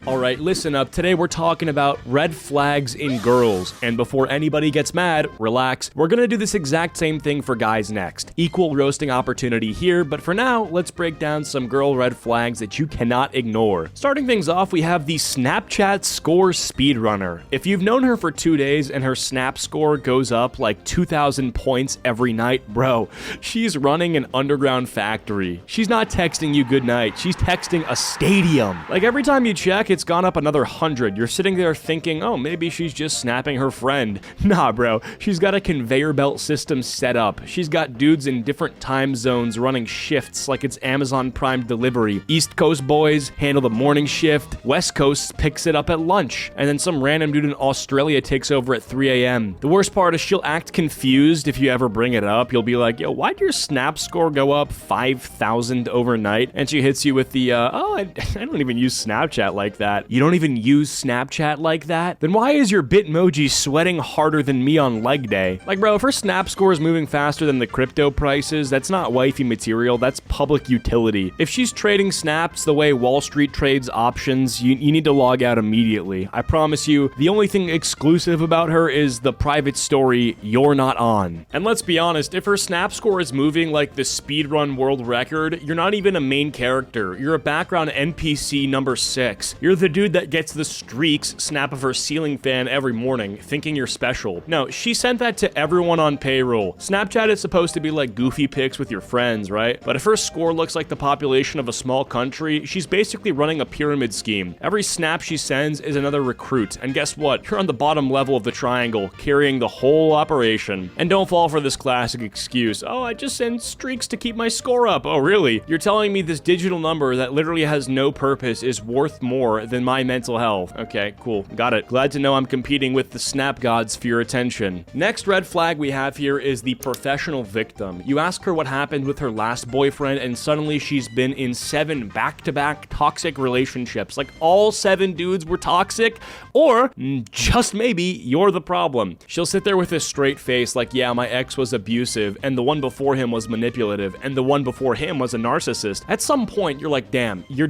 Alright, listen up. Today we're talking about red flags in girls. And before anybody gets mad, relax. We're gonna do this exact same thing for guys next. Equal roasting opportunity here, but for now, let's break down some girl red flags that you cannot ignore. Starting things off, we have the Snapchat score speedrunner. If you've known her for 2 days and her Snap score goes up like 2,000 points every night, bro, she's running an underground factory. She's not texting you goodnight, she's texting a stadium. Like every time you check, it's gone up another 100. You're sitting there thinking, oh, maybe she's just snapping her friend. Nah, bro. She's got a conveyor belt system set up. She's got dudes in different time zones running shifts like it's Amazon Prime delivery. East Coast boys handle the morning shift. West Coast picks it up at lunch. And then some random dude in Australia takes over at 3 a.m. The worst part is she'll act confused if you ever bring it up. You'll be like, yo, why'd your Snap score go up 5,000 overnight? And she hits you with the, I don't even use Snapchat like that. You don't even use Snapchat like that? Then why is your Bitmoji sweating harder than me on leg day? Like, bro, if her Snap score is moving faster than the crypto prices, that's not wifey material, that's public utility. If she's trading snaps the way Wall Street trades options, you need to log out immediately. I promise you, the only thing exclusive about her is the private story you're not on. And let's be honest, if her Snap score is moving like the speedrun world record, you're not even a main character. You're a background NPC number 6. You're the dude that gets the streaks snap of her ceiling fan every morning, thinking you're special. No, she sent that to everyone on payroll. Snapchat is supposed to be like goofy pics with your friends, right? But if her score looks like the population of a small country, she's basically running a pyramid scheme. Every snap she sends is another recruit, and guess what? You're on the bottom level of the triangle, carrying the whole operation. And don't fall for this classic excuse, oh, I just send streaks to keep my score up. Oh, really? You're telling me this digital number that literally has no purpose is worth more than my mental health. Okay, cool. Got it. Glad to know I'm competing with the Snap gods for your attention. Next red flag we have here is the professional victim. You ask her what happened with her last boyfriend, and suddenly she's been in 7 back-to-back toxic relationships. Like all 7 dudes were toxic, or just maybe you're the problem. She'll sit there with a straight face like, yeah, my ex was abusive, and the one before him was manipulative, and the one before him was a narcissist. At some point, you're like, damn, you're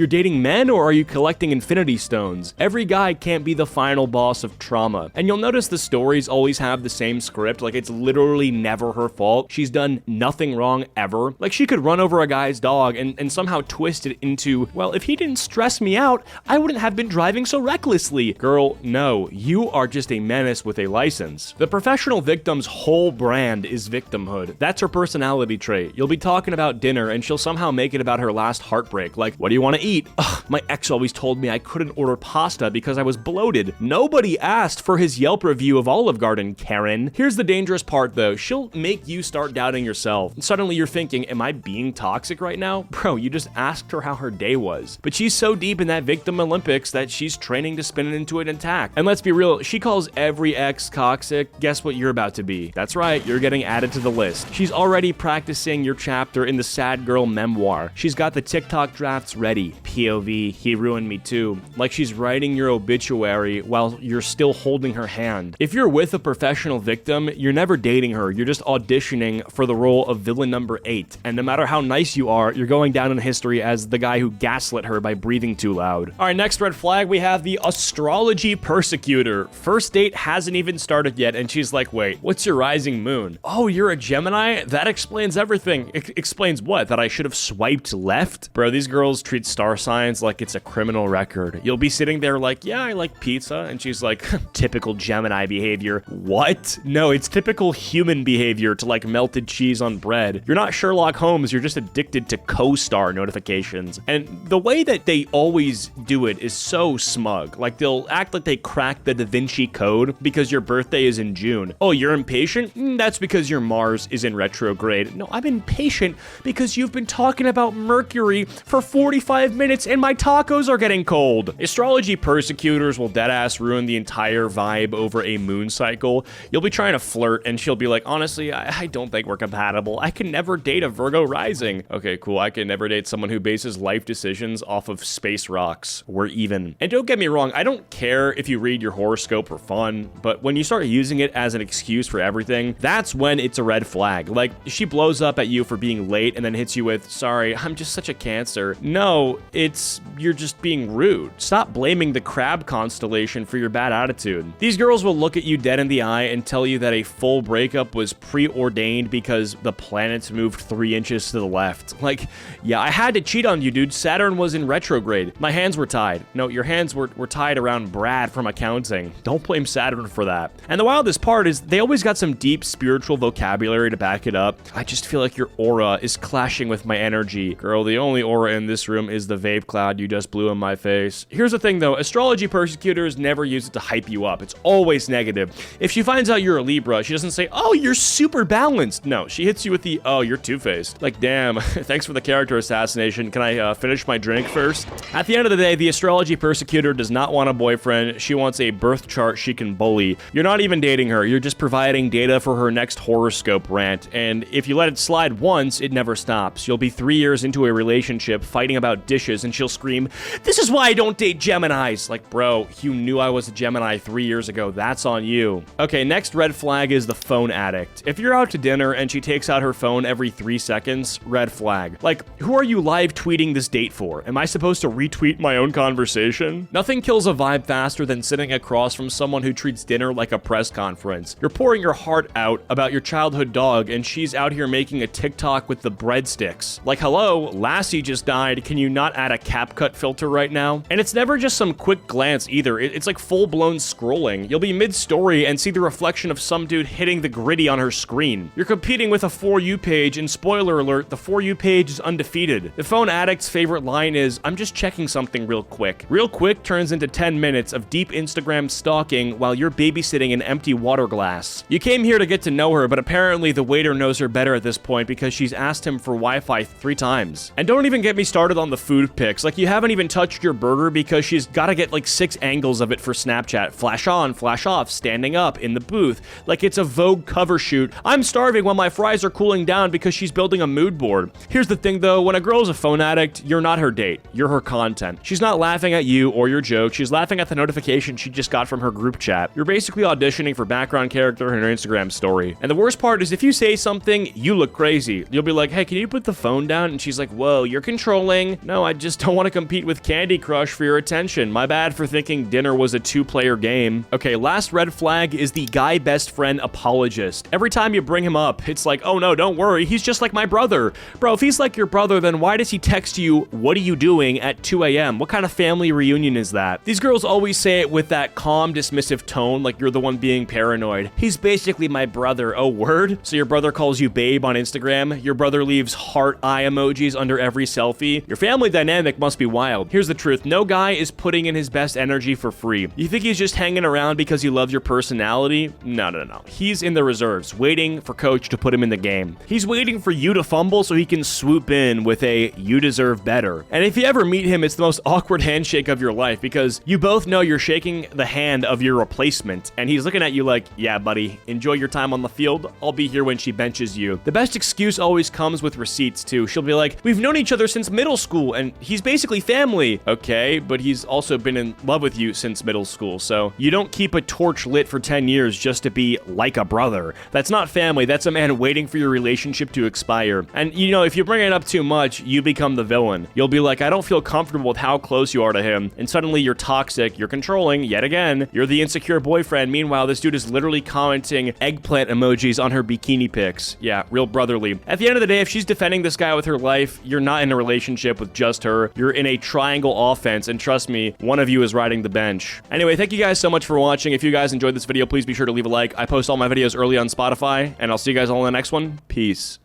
dating men, or are you collecting infinity stones? Every guy can't be the final boss of trauma. And you'll notice the stories always have the same script, like it's literally never her fault. She's done nothing wrong ever. Like she could run over a guy's dog and somehow twist it into, well, if he didn't stress me out, I wouldn't have been driving so recklessly. Girl, no, you are just a menace with a license. The professional victim's whole brand is victimhood. That's her personality trait. You'll be talking about dinner and she'll somehow make it about her last heartbreak. Like, what do you want to eat? Ugh, my ex always told me I couldn't order pasta because I was bloated. Nobody asked for his Yelp review of Olive Garden, Karen. Here's the dangerous part though. She'll make you start doubting yourself. And suddenly you're thinking, am I being toxic right now? Bro, you just asked her how her day was. But she's so deep in that victim Olympics that she's training to spin it into an attack. And let's be real, she calls every ex toxic. Guess what you're about to be? That's right, you're getting added to the list. She's already practicing your chapter in the sad girl memoir. She's got the TikTok drafts ready. POV, he ruined me too. Like she's writing your obituary while you're still holding her hand. If you're with a professional victim, you're never dating her. You're just auditioning for the role of villain number 8. And no matter how nice you are, you're going down in history as the guy who gaslit her by breathing too loud. All right, next red flag, we have the astrology persecutor. First date hasn't even started yet, and she's like, wait, what's your rising moon? Oh, you're a Gemini? That explains everything. Explains what? That I should have swiped left? Bro, these girls treat star signs like it's a criminal record. You'll be sitting there like, yeah, I like pizza. And she's like, typical Gemini behavior. What? No, it's typical human behavior to like melted cheese on bread. You're not Sherlock Holmes, you're just addicted to co-star notifications. And the way that they always do it is so smug. Like they'll act like they cracked the Da Vinci Code because your birthday is in June. Oh, you're impatient? That's because your Mars is in retrograde. No, I'm impatient because you've been talking about Mercury for 45 minutes and my tacos are getting cold. Astrology persecutors will deadass ruin the entire vibe over a moon cycle. You'll be trying to flirt and she'll be like, honestly, I don't think we're compatible. I can never date a Virgo rising. Okay, cool. I can never date someone who bases life decisions off of space rocks. We're even. And don't get me wrong, I don't care if you read your horoscope for fun, but when you start using it as an excuse for everything, that's when it's a red flag. Like, she blows up at you for being late and then hits you with, sorry, I'm just such a Cancer. No, it's you're just being being rude. Stop blaming the crab constellation for your bad attitude. These girls will look at you dead in the eye and tell you that a full breakup was preordained because the planets moved 3 inches to the left. Like, yeah, I had to cheat on you, dude. Saturn was in retrograde. My hands were tied. No, your hands were tied around Brad from accounting. Don't blame Saturn for that. And the wildest part is they always got some deep spiritual vocabulary to back it up. I just feel like your aura is clashing with my energy. Girl, the only aura in this room is the vape cloud you just blew in my face. Here's the thing though, astrology persecutors never use it to hype you up. It's always negative. If she finds out you're a Libra, she doesn't say, oh, you're super balanced. No, she hits you with the, oh, you're two-faced. Like, damn, thanks for the character assassination. Can I finish my drink first? At the end of the day, the astrology persecutor does not want a boyfriend. She wants a birth chart she can bully. You're not even dating her. You're just providing data for her next horoscope rant. And if you let it slide once, it never stops. You'll be 3 years into a relationship fighting about dishes and she'll scream, this is why I don't date Geminis. Like, bro, you knew I was a Gemini 3 years ago. That's on you. Okay, next red flag is the phone addict. If you're out to dinner and she takes out her phone every 3 seconds, red flag. Like, who are you live tweeting this date for? Am I supposed to retweet my own conversation? Nothing kills a vibe faster than sitting across from someone who treats dinner like a press conference. You're pouring your heart out about your childhood dog and she's out here making a TikTok with the breadsticks. Like, hello, Lassie just died. Can you not add a CapCut filter right now? And it's never just some quick glance either. It's like full-blown scrolling. You'll be mid-story and see the reflection of some dude hitting the gritty on her screen. You're competing with a For You page, and spoiler alert, the For You page is undefeated. The phone addict's favorite line is, I'm just checking something real quick. Real quick turns into 10 minutes of deep Instagram stalking while you're babysitting an empty water glass. You came here to get to know her, but apparently the waiter knows her better at this point because she's asked him for Wi-Fi 3 times. And don't even get me started on the food pics. Like, you haven't even touched your burger because she's gotta get like 6 angles of it for Snapchat. Flash on, flash off, standing up, in the booth. Like it's a Vogue cover shoot. I'm starving while my fries are cooling down because she's building a mood board. Here's the thing though, when a girl's a phone addict, you're not her date. You're her content. She's not laughing at you or your joke. She's laughing at the notification she just got from her group chat. You're basically auditioning for background character in her Instagram story. And the worst part is if you say something, you look crazy. You'll be like, hey, can you put the phone down? And she's like, whoa, you're controlling. No, I just don't want to compete with Candy Crush for your attention. My bad for thinking dinner was a 2-player game. Okay, last red flag is the guy best friend apologist. Every time you bring him up, it's like, oh no, don't worry, he's just like my brother. Bro, if he's like your brother, then why does he text you, what are you doing, at 2 a.m.? What kind of family reunion is that? These girls always say it with that calm, dismissive tone, like you're the one being paranoid. He's basically my brother. Oh, word? So your brother calls you babe on Instagram? Your brother leaves heart eye emojis under every selfie? Your family dynamic must be wild. Here's the truth. No guy is putting in his best energy for free. You think he's just hanging around because he loves your personality? No. He's in the reserves, waiting for coach to put him in the game. He's waiting for you to fumble so he can swoop in with a you deserve better. And if you ever meet him, it's the most awkward handshake of your life because you both know you're shaking the hand of your replacement and he's looking at you like, yeah, buddy, enjoy your time on the field. I'll be here when she benches you. The best excuse always comes with receipts too. She'll be like, we've known each other since middle school and he's basically family. Okay, but he's also been in love with you since middle school. So you don't keep a torch lit for 10 years just to be like a brother. That's not family. That's a man waiting for your relationship to expire. And you know, if you bring it up too much, you become the villain. You'll be like, I don't feel comfortable with how close you are to him. And suddenly you're toxic, you're controlling, yet again. You're the insecure boyfriend. Meanwhile, this dude is literally commenting eggplant emojis on her bikini pics. Yeah, real brotherly. At the end of the day, if she's defending this guy with her life, you're not in a relationship with just her. You're in a triangle offense, and trust me, one of you is riding the bench. Anyway, thank you guys so much for watching. If you guys enjoyed this video, please be sure to leave a like. I post all my videos early on Spotify, and I'll see you guys all in the next one. Peace.